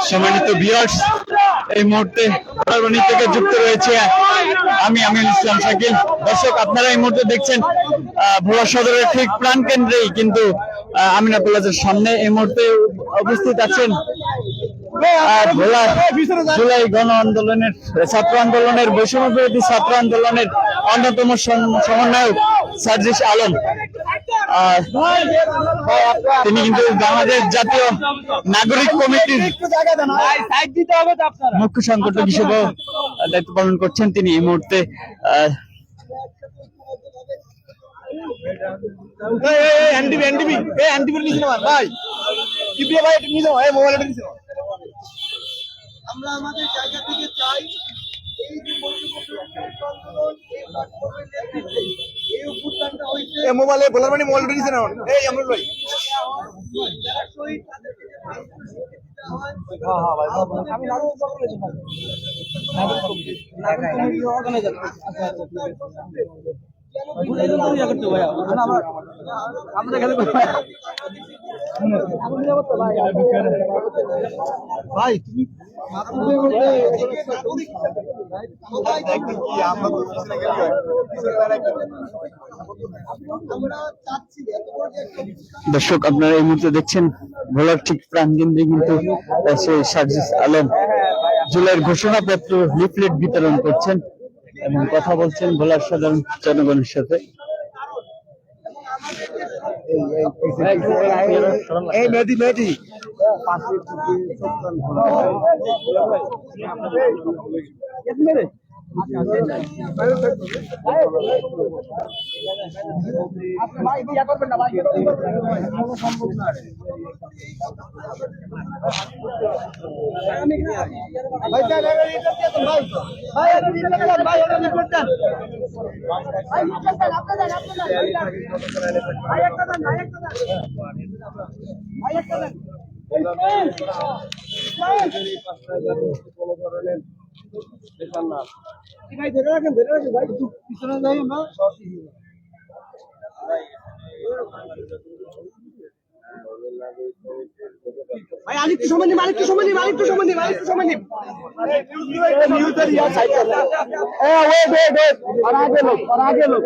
সম্মানিত ভিউয়ার্স, এই মুহূর্তে রাজধানী থেকে যুক্ত রয়েছে আমি আমিনুল ইসলাম শাকিল। দর্শক, আপনারা এই মুহূর্তে দেখছেন ভোলা সদরের ঠিক প্রাণ কেন্দ্রেই কিন্তু আমিনা কলেজের সামনে এই মুহূর্তে উপস্থিত আছেন ভোলা জুলাই গণ আন্দোলনের ছাত্র আন্দোলনের বৈষম্য বিরোধী ছাত্র আন্দোলনের অন্যতম সমন্বয়ক সার্জিস আলম। তিনি কিন্তু বাংলাদেশ জাতীয় নাগরিক কমিটির মুখ্য সংগঠক হিসেবে দায়িত্ব পালন করছেন। তিনি এই মুহূর্তে আমরা আমাদের জায়গা থেকে চাই এই যে এই অভ্যুত্থানটা হয়েছে মোবাইলে বলার মানে মোবাইল দিয়েছে না এই আমরা লই ভাই তুমি দর্শক, আপনারা এই মুহূর্তে দেখছেন ভোলার ঠিক প্রাণকেন্দ্রে কিন্তু সেই সার্জিস আলম জুলাইয়ের ঘোষণাপত্র লিফলেট বিতরণ করছেন এবং কথা বলছেন ভোলার সাধারণ জনগণের সাথে। ভাই ধরে রাখেন ভাই একটু পিছনে যাই আমরা ভাই আরেকটু সময় নিন আগে লোক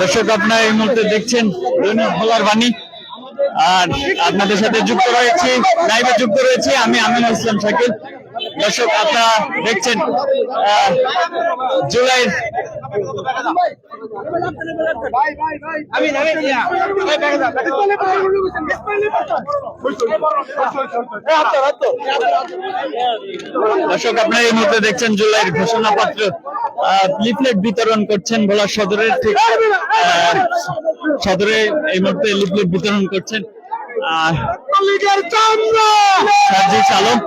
দর্শক, আপনারা এই মুহূর্তে দেখছেন দৈনিক ভোলার বাণী, আর আপনাদের সাথে যুক্ত রয়েছে লাইভে যুক্ত রয়েছে আমি আমিনুল ইসলাম শাকিল। দর্শক, আপনারা দেখছেন জুলাইয়ের দর্শক, আপনারা এই মুহূর্তে দেখছেন জুলাইয়ের ঘোষণাপত্র লিফলেট বিতরণ করছেন ভোলা সদরের ঠিক সদরে এই মুহূর্তে লিফলেট বিতরণ করছেন সার্জিস আলম।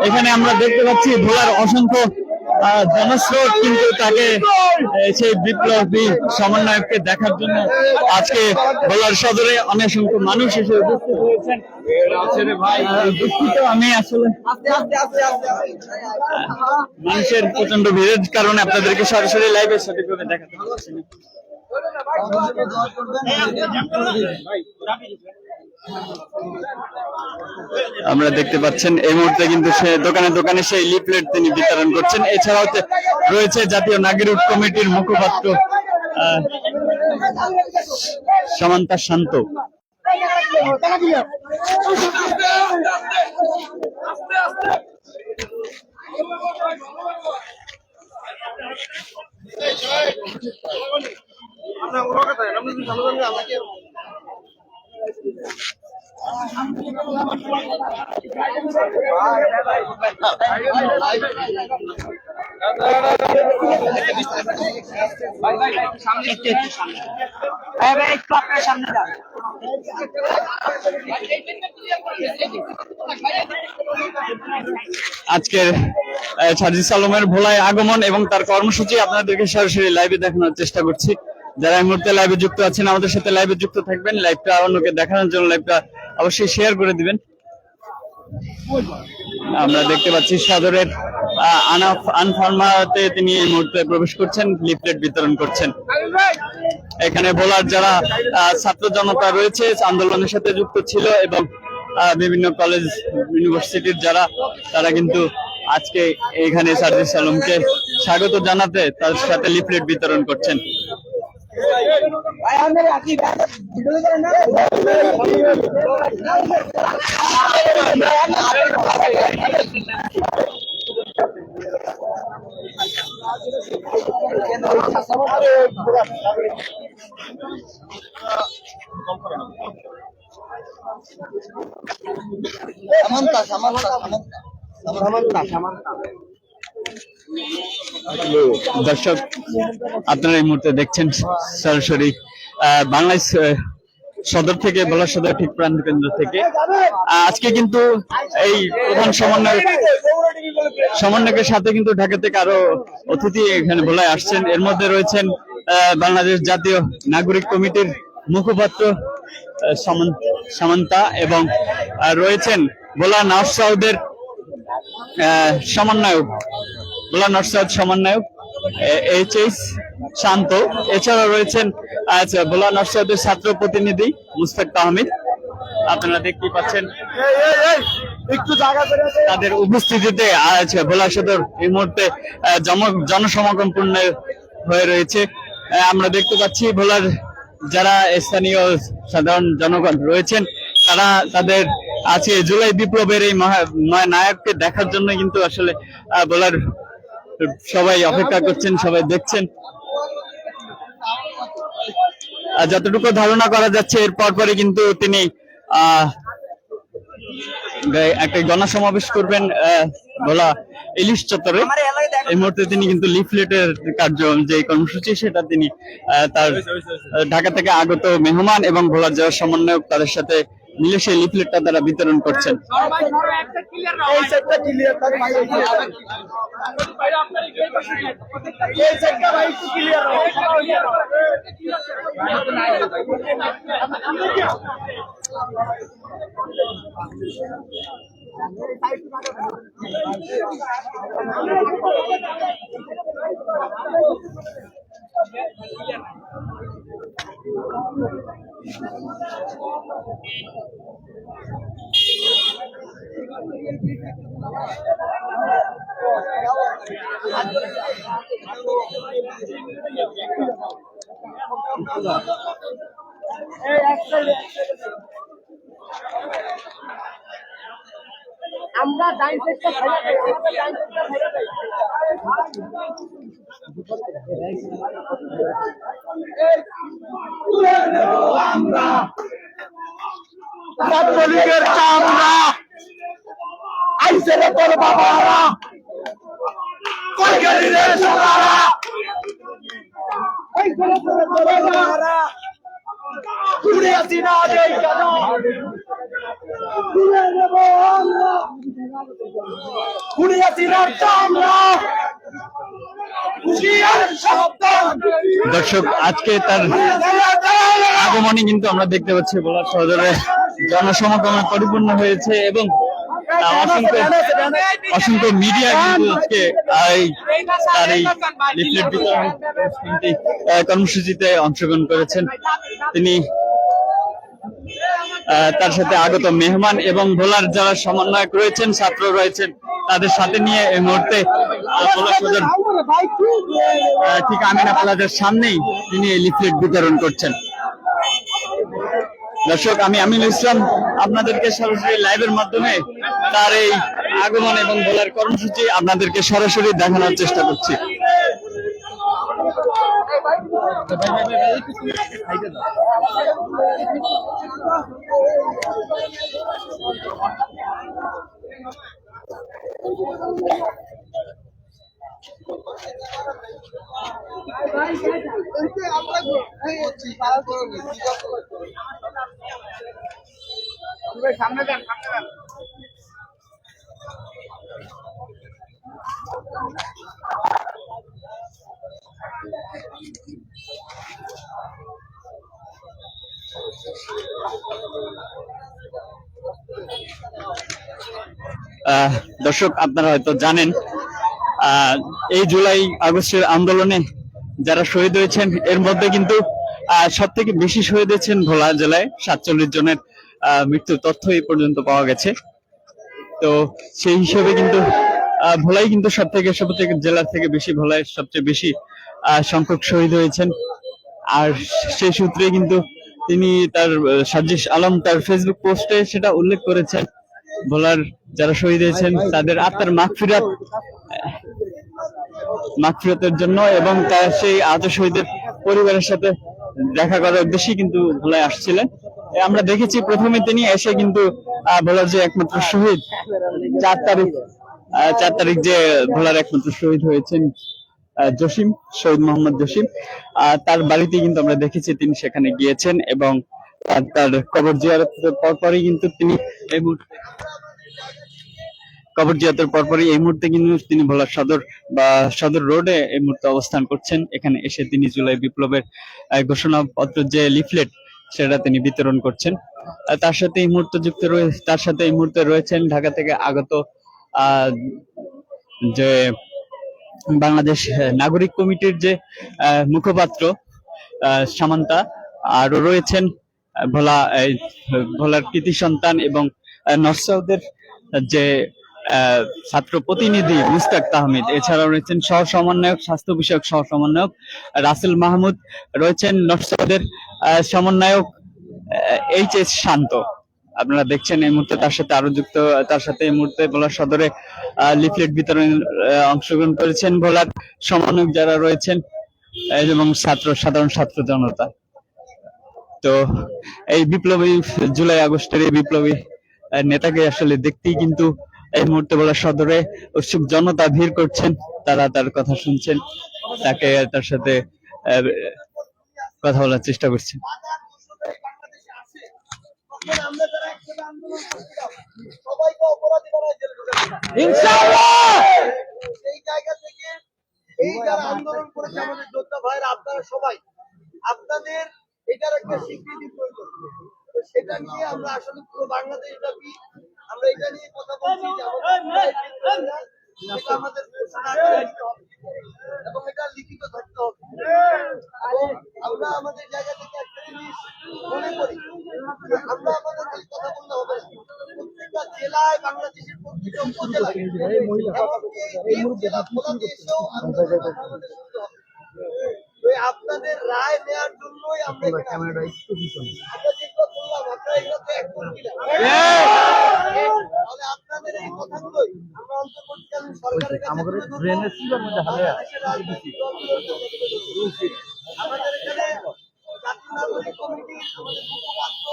এখানে আমরা দেখতে পাচ্ছি ভোলার অসংখ্য জনস্রোত কিন্তু তাকে সেই বিপ্লবী সমন্বয়ককে দেখার জন্য আজকে ভোলার সদরে অনেক সংখ্যক মানুষ এসে উপস্থিত হয়েছেন। দুঃখিত, আমি আসলে মানুষের প্রচন্ড ভিড়ের কারণে আপনাদেরকে সরাসরি লাইভে সঠিকভাবে দেখাতে পারছি না। আমরা দেখতে পাচ্ছেন এই মুহূর্তে কিন্তু সে দোকানে দোকানে সেই লিফলেট তিনি বিতরণ করছেন। এছাড়াও রয়েছে জাতীয় নাগরিক কমিটির মুখপাত্র সামান্তা শান্ত। আজকের সার্জিস আলমের ভোলায় আগমন এবং তার কর্মসূচি আপনাদেরকে সরাসরি লাইভে দেখানোর চেষ্টা করছি। যারা এই মুহূর্তে লাইভে যুক্ত আছেন আমাদের সাথে লাইভে যুক্ত থাকবেন, লাইভটা অন্যকে দেখানোর জন্য লাইভটা অবশ্যই শেয়ার করে দিবেন। আমরা দেখতে পাচ্ছি সদরের আনফার্মাতে তিনি এই মুহূর্তে প্রবেশ করছেন, লিফলেট বিতরণ করছেন। এখানে ভোলার যারা ছাত্র জনতা রয়েছে আন্দোলনের সাথে যুক্ত ছিল এবং বিভিন্ন কলেজ ইউনিভার্সিটির যারা তারা কিন্তু আজকে এখানে সার্জিস আলমকে স্বাগত জানাতে তার সাথে লিফলেট বিতরণ করছেন। দর্শক, আপনারা এই মুহূর্তে দেখছেন সরাসরি বাংলাদেশ সদর থেকে, ভোলা সদর ঠিক প্রান্ত কেন্দ্র থেকে। আজকে কিন্তু এই প্রধান সমন্বয়কের সাথে কিন্তু ঢাকা থেকে আরো অতিথি এখানে ভোলায় আসছেন। এর মধ্যে রয়েছেন বাংলাদেশ জাতীয় নাগরিক কমিটির মুখপাত্র সামান্তা এবং রয়েছেন ভোলা নর্থ সাউথের সমন্বয়ক, ভোলা নর্থ সাউথ সমন্বয়ক এইচ শান্ত। এছাড়াও রয়েছেন ভোলা নর্থ সাউথের ছাত্র প্রতিনিধি মুস্তাক আহমেদ। আপনারা দেখতে পাচ্ছেন তাদের উপস্থিতিতে ভোলা সদর এই মুহূর্তে জনসমাগমপূর্ণ হয়ে রয়েছে। আমরা দেখতে পাচ্ছি ভোলার যারা স্থানীয় সাধারণ জনগণ রয়েছেন তারা তাদের আছে জুলাই বিপ্লবের এই নায়ককে দেখার জন্য কিন্তু আসলে ভোলার সবাই অপেক্ষা করছেন, সবাই দেখছেন। যতটুকু ধারণা করা যাচ্ছে এর পরপরই কিন্তু তিনি একটা গণসমাবেশ করবেন ভোলা ইলিশ চত্বরে। এই মুহূর্তে তিনি কিন্তু লিফলেটের যে কর্মসূচি সেটা তিনি তার ঢাকা থেকে আগত মেহমান এবং ভোলার যারা সমন্বয়ক তাদের সাথে মিলে সেই লিফলেটটা তারা বিতরণ করছেন। আমরা ছাত্রলীগের চামড়া আইসে রে তোর বাবারা কই গেলি রে সোনারা আইসে রে তোর বাবারা খুনি হাসিনা এই কেন তুলে নেব আমরা খুনি হাসিনার চামড়া হুঁশিয়ার সাবধান দর্শক আজকে তার আগমনে কিন্তু আমরা দেখতে পাচ্ছি ভোলা সদরে জনসমাগমে পরিপূর্ণ হয়েছে এবং অসংখ্য অসংখ্য মিডিয়া কিন্তু আজকে তার এই লিফলেট বিতরণ কর্মসূচিতে অংশগ্রহণ করেছেন। তিনি তার সাথে আগত মেহমান এবং ভোলার যারা সমন্বয়ক রয়েছেন, ছাত্র রয়েছেন, তাদের সাথে নিয়ে এই মুহূর্তে ভোলা সদর ঠিক আমিনা প্লাজার সামনেই তিনি এই লিফলেট বিতরণ করছেন। দর্শক, আমি আমিনুল ইসলাম আপনাদেরকে সরাসরি লাইভের মাধ্যমে তার এই আগমন এবং ভোলার কর্মসূচি আপনাদেরকে সরাসরি দেখানোর চেষ্টা করছি। সামনে যান সামনে যান দর্শক, আপনারা হয়তো জানেন এই জুলাই আগস্টের আন্দোলনে যারা শহীদ হয়েছেন এর মধ্যে কিন্তু সব থেকে বেশি শহীদ হয়েছেন ভোলা জেলায় 47 জনের মৃত্যুর তথ্য এই পর্যন্ত পাওয়া গেছে। তো সেই হিসেবে কিন্তু ভোলাই কিন্তু সব থেকে জেলার থেকে বেশি, ভোলায় সবচেয়ে বেশি সংখ্যক শহীদ হয়েছেন। আর সেই সূত্রে কিন্তু তিনি তার সাজিশ আলম তার ফেসবুক পোস্টে সেটা উল্লেখ করেছেন, ভোলার যারা শহীদ হয়েছেন তাদের আত্মার মাগফিরাতের জন্য এবং তার সেই আহত শহীদের পরিবারের সাথে দেখা করার উদ্দেশ্যে কিন্তু ভোলায় আসছিলেন। আমরা দেখেছি প্রথমে তিনি এসে কিন্তু ভোলার যে একমাত্র শহীদ 4 তারিখ যে ভোলার একমাত্র শহীদ হয়েছেন জসিম, শহীদ মোহাম্মদ জসিম, তার বাড়িতে কিন্তু আমরা দেখেছি তিনি সেখানে গিয়েছেন এবং তার কবর জিয়ারতের পরপরই কিন্তু তিনি এই মুহূর্তে এই মুহূর্তে কিন্তু তিনি ভোলার সদর রোডে এই মুহূর্তে অবস্থান করছেন। এখানে এসে তিনি জুলাই বিপ্লবের ঘোষণাপত্র যে লিফলেট সেটা তিনি বিতরণ করছেন। তার সাথে এই মুহূর্তে রয়েছেন ঢাকা থেকে আগত যে বাংলাদেশ নাগরিক কমিটির যে মুখপাত্র সামান্তা, আরো রয়েছেন ভোলার কৃতি সন্তান এবং নরসাউদের যে ছাত্র প্রতিনিধি মুস্তাক তাহমিদ, এছাড়াও রয়েছেন স্বাস্থ্য বিষয়ক সহ সমন্বয়ক রাসেল মাহমুদ, রয়েছেন নরসাউদের সমন্বয়ক এইচ.এস. শান্ত। আপনারা দেখছেন এই মুহূর্তে তার সাথে এই মুহূর্তে ভোলার সদরে লিফলেট বিতরণ অংশগ্রহণ করেছেন ভোলার সমন্বয়ক যারা রয়েছেন এবং সাধারণ ছাত্র জনতা। তো এই বিপ্লবী জুলাই আগস্টের এই বিপ্লবী নেতাকে আসলে দেখতেই কিন্তু এই মুহূর্তে ভোলার সদরে উৎসুক জনতা ভিড় করছেন, তারা তার কথা শুনছেন, তার সাথে কথা বলার চেষ্টা করছেন। সেই জায়গা থেকে এই যারা আন্দোলন করেছে আমাদের যোদ্ধা ভাইরা, আপনারা সবাই আপনাদের এটার একটা স্বীকৃতি প্রয়োজন। সেটা নিয়ে আমরা আসলে পুরো বাংলাদেশ ব্যাপী আমরা এটা নিয়ে কথা বলছি যে আমাদের এবং এটা লিখিত থাকতে হবে। আমরা আমাদের জায়গা থেকে একটা জিনিস মনে করি, আমরা আমাদের কথা বলতে হবে না, প্রত্যেকটা জেলায় বাংলাদেশের প্রত্যেকটা উপজেলায় এমনকি এই জেলা ভোলাতে এসেও আমাদের শুনতে হবে। আপনাদের রায় নেওয়ার জন্যই আমরা যেগুলো বললাম, আপনারা এগুলোতে একমত কিনা? তাহলে আপনাদের এই কথাগুলোই আমরা অন্তর্বর্তীকালীন সরকারের কাছে আমাদের এখানে জাতীয় নাগরিক কমিটি আমাদের মুখপাত্র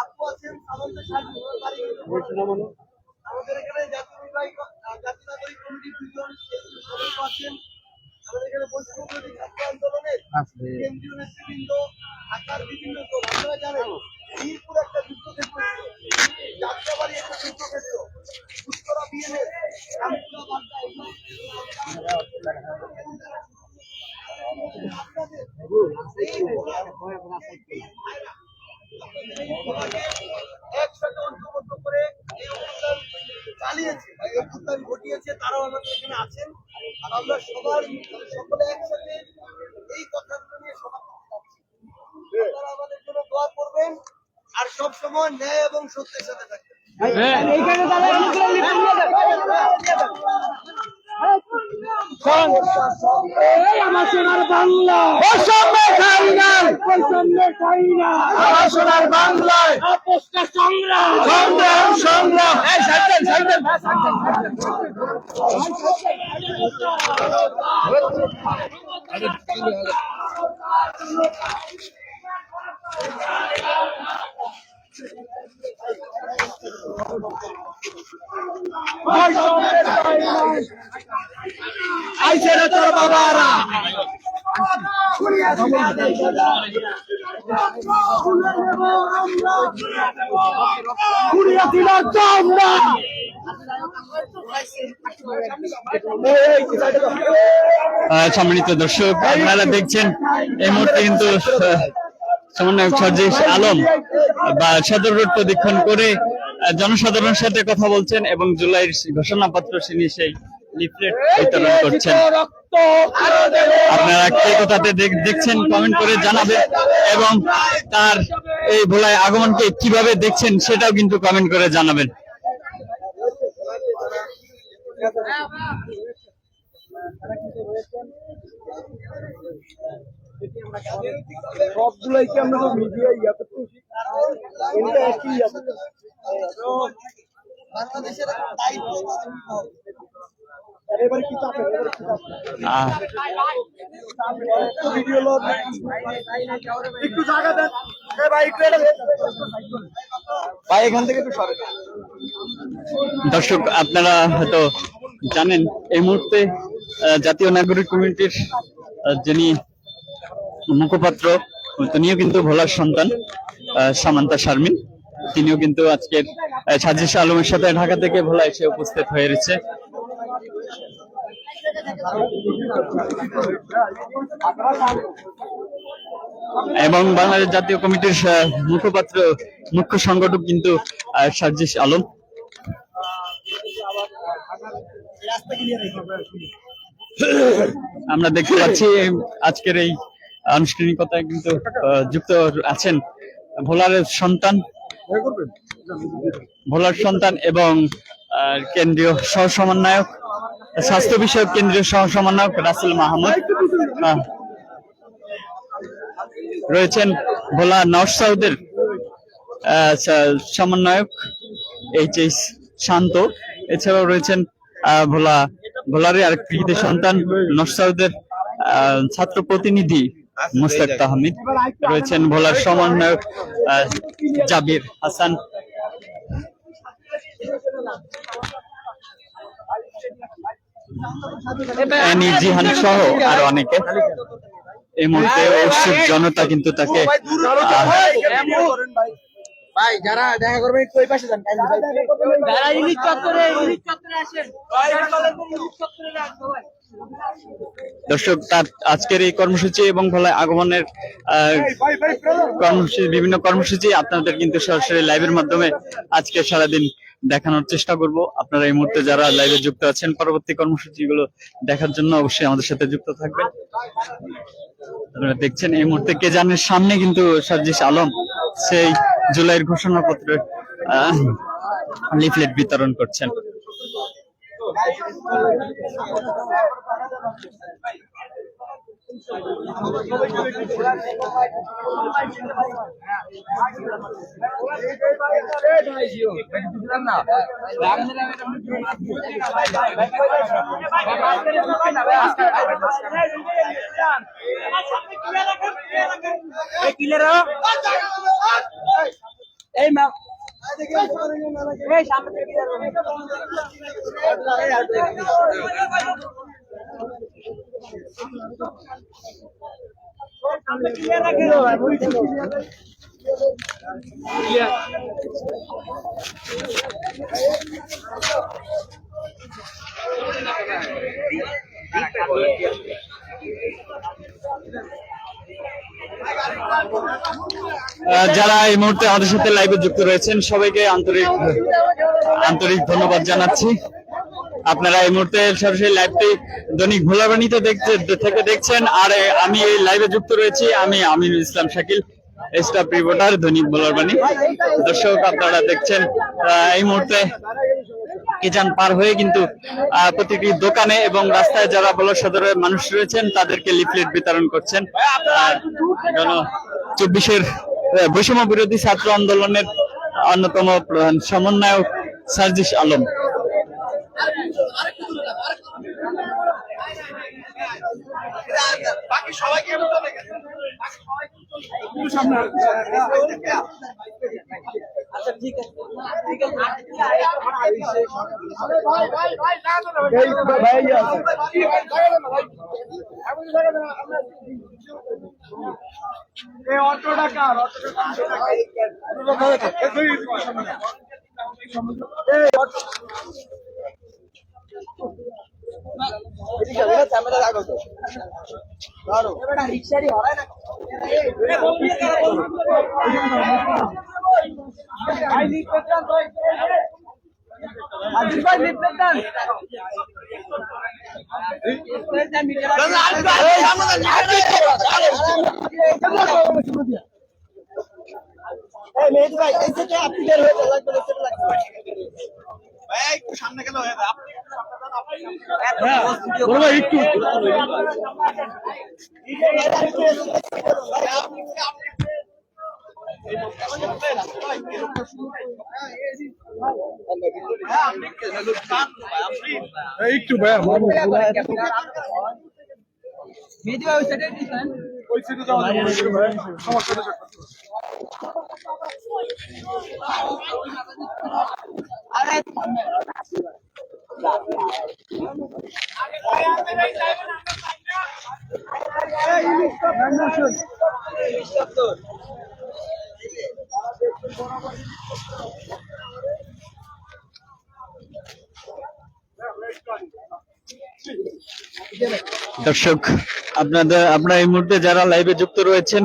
আপু আছেন, আমাদের এখানে জাতীয় নাগরিক কমিটির 2 জন সদস্য আছেন, আমাদের এখানে বৈষম্য বিরোধী ছাত্র আন্দোলনের কেন্দ্রীয় নেতৃবৃন্দ, ঢাকার বিভিন্ন দল, আপনারা জানেন মিরপুর একটা যুদ্ধক্ষেত্র ছিল, যাত্রাবাড়ি একটা যুদ্ধক্ষেত্র, উত্তরা বিএনএস, রামপুরা বাড্ডা, এগুলো আপনাদের এই একসাথে ঐক্যবদ্ধ করে এই অভ্যুত্থান চালিয়েছে, এই অভ্যুত্থান ঘটিয়েছে, তারাও আমাদের এখানে আছেন। আর আমরা সকলে একসাথে এই কথাগুলো নিয়ে সমাধান পাচ্ছি। আপনারা আমাদের জন্য দোয়া করবেন আর সব সময় ন্যায় এবং সত্যের সাথে থাকবেন। আমার সোনার বাংলা আমার সোনার বাংলায় আপোষটা সংগ্রাম সংগ্রাম সংগ্রাম আইছে রে তোর বাবারা সম্মানিত দর্শক, আপনারা দেখছেন এই মুহূর্তে কিন্তু সমন্বয়ক সার্জিস আলম বা সদর রোড প্রদক্ষিণ করে জনসাধারণের সাথে কথা বলছেন এবং জুলাইয়ের ঘোষণাপত্র তিনি সেই লিফলেট বিতরণ করছেন। আপনারা কে কোথাতে দেখছেন কমেন্ট করে জানাবেন এবং তার এই ভোলায় আগমনকে কিভাবে দেখছেন সেটাও কিন্তু কমেন্ট করে জানাবেন। সবগুলাই কি আমরা মিডিয়ায় ইয়া করতেছি এটা একই ইয়া বাংলাদেশের দায়িত্ব নিতে হবে। এবার কি চাপে ভিডিও লোক একটু জায়গা দেন ভাই একটু ভাই এখান থেকে একটু সরে দর্শক, আপনারা হয়তো জানেন এই মুহূর্তে জাতীয় নাগরিক কমিটির যিনি মুখপাত্র, তিনিও কিন্তু ভোলার সন্তান সামান্তা শারমিন, তিনিও কিন্তু আজকের সার্জিস আলমের সাথে ঢাকা থেকে ভোলা এসে উপস্থিত হয়েছে। এবং বাংলাদেশ জাতীয় কমিটির মুখপাত্র, মুখ্য সংগঠক কিন্তু সার্জিস আলম। আমরা দেখতে পাচ্ছি আজকের এই আনুষ্ঠানিকতায় কিন্তু যুক্ত আছেন ভোলার সন্তান এবং কেন্দ্রীয় সহ সমন্বয়ক, স্বাস্থ্য বিষয়ক কেন্দ্রীয় সহ সমন্বয়ক রাসেল মাহমুদ, রয়েছেন ভোলা নর্থ সাউথের সমন্বয়ক এইচ শান্ত, এছাড়াও রয়েছেন ভোলারের আরেক কৃতি সন্তান নর্থ সাউথের ছাত্র প্রতিনিধি মুস্তাক তাহমিদ, রয়েছেন ভোলার সমন্বয়ক জাবির হাসান, জিহান সহ আরো অনেকে। এই মুহূর্তে উৎসুক জনতা কিন্তু তাকে ভাই যারা দেখা করবে একটু ওই পাশে যান, যারা ইলিশ চত্বরে আসেন দর্শক, তার আজকের এই কর্মসূচি এবং ভোলায় আগমনের কর্মসূচি, বিভিন্ন কর্মসূচি আপনাদের কিন্তু সরাসরি লাইভের মাধ্যমে আজকে সারাদিন দেখানোর চেষ্টা করব। আপনারা এই মুহূর্তে যারা লাইভে যুক্ত আছেন, পরবর্তী কর্মসূচিগুলো দেখার জন্য অবশ্যই আমাদের সাথে যুক্ত থাকবেন। আপনারা দেখছেন এই মুহূর্তে কেজানের সামনে কিন্তু সার্জিস আলম সেই জুলাইয়ের ঘোষণাপত্রের লিফলেট বিতরণ করছেন। এই মা যারা এই মুহূর্তে আমাদের সাথে লাইভে যুক্ত রয়েছেন সবাইকে আন্তরিক আন্তরিক ধন্যবাদ জানাচ্ছি। আপনারা এই মুহূর্তে সরাসরি লাইভটি দৈনিক ভোলাবাণীতে থেকে দেখছেন, আর আমি এই লাইভে যুক্ত রয়েছি। আমি আমিনুল ইসলাম শাকিল, স্টাফ রিপোর্টার দৈনিক ভোলাবাণী। দর্শক, আপনারা দেখছেন এই মুহূর্তে কিজান পার হয়ে কিন্তু প্রতিটি দোকানে এবং রাস্তায় যারা ভোলা সদরের মানুষ রয়েছেন তাদেরকে লিফলেট বিতরণ করছেন। 24-এর বৈষম্য বিরোধী ছাত্র আন্দোলনের অন্যতম প্রধান সমন্বয়ক সার্জিস আলম। বাকি সবাইকে আচ্ছা ঠিক আছে রিক্সারি হয় না সামনে গেল একটু একটু ভাইয়া দর্শক, আপনারা এই মুহূর্তে যারা লাইভে যুক্ত রয়েছেন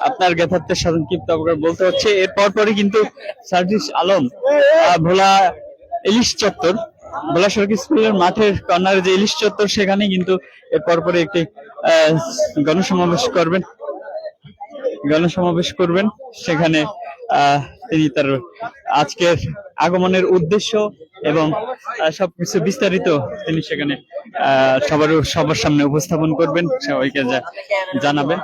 আপনার জ্ঞাতার্থে সংক্ষিপ্ত বলতে হচ্ছে। এরপর পরই কিন্তু সার্জিস আলম ভোলা ইলিশ চত্বর, ভোলা সরকারি স্কুলের মাঠের কর্নারে যে ইলিশ চত্বর, সেখানে কিন্তু এরপর পরে একটি গণসমাবেশ করবেন। সেখানে তিনি তার আজকের আগমনের উদ্দেশ্য এবং সবকিছু বিস্তারিত তিনি সেখানে সবার সামনে উপস্থাপন করবেন, সবাইকে জানাবেন।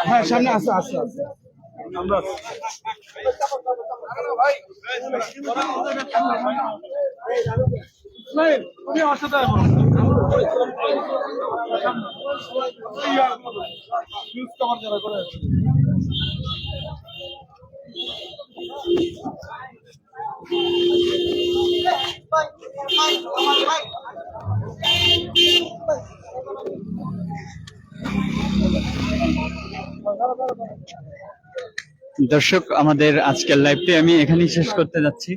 হ্যাঁ সামনে আসো আসো আমরা তুমি অসাধ করে দর্শক, আমাদের আজকের লাইভটি আমি এখানেই শেষ করতে যাচ্ছি।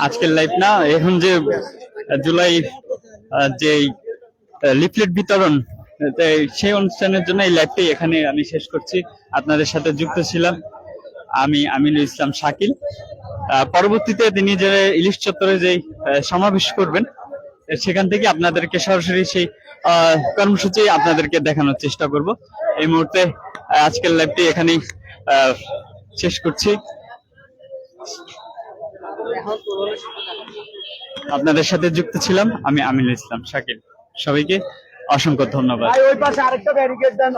আজকের লাইভ না, এখন যে জুলাই যে লিফলেট বিতরণ সেই অনুষ্ঠানের জন্য এই লাইভটি এখানে আমি শেষ করছি। আপনাদের সাথে যুক্ত ছিলাম আমি আমিনুল ইসলাম শাকিল। পরবর্তীতে তিনি যে ইলিশ চত্বরে যে সমাবেশ করবেন সেখান থেকে আপনাদেরকে সরাসরি সেই কর্মসূচি আপনাদেরকে দেখানোর চেষ্টা করব। এই মুহূর্তে আজকের লাইভটি এখানেই শেষ করছি। আপনাদের সাথে যুক্ত ছিলাম আমি আমিনুল ইসলাম শাকিল। সবাইকে অসংখ্য ধন্যবাদ।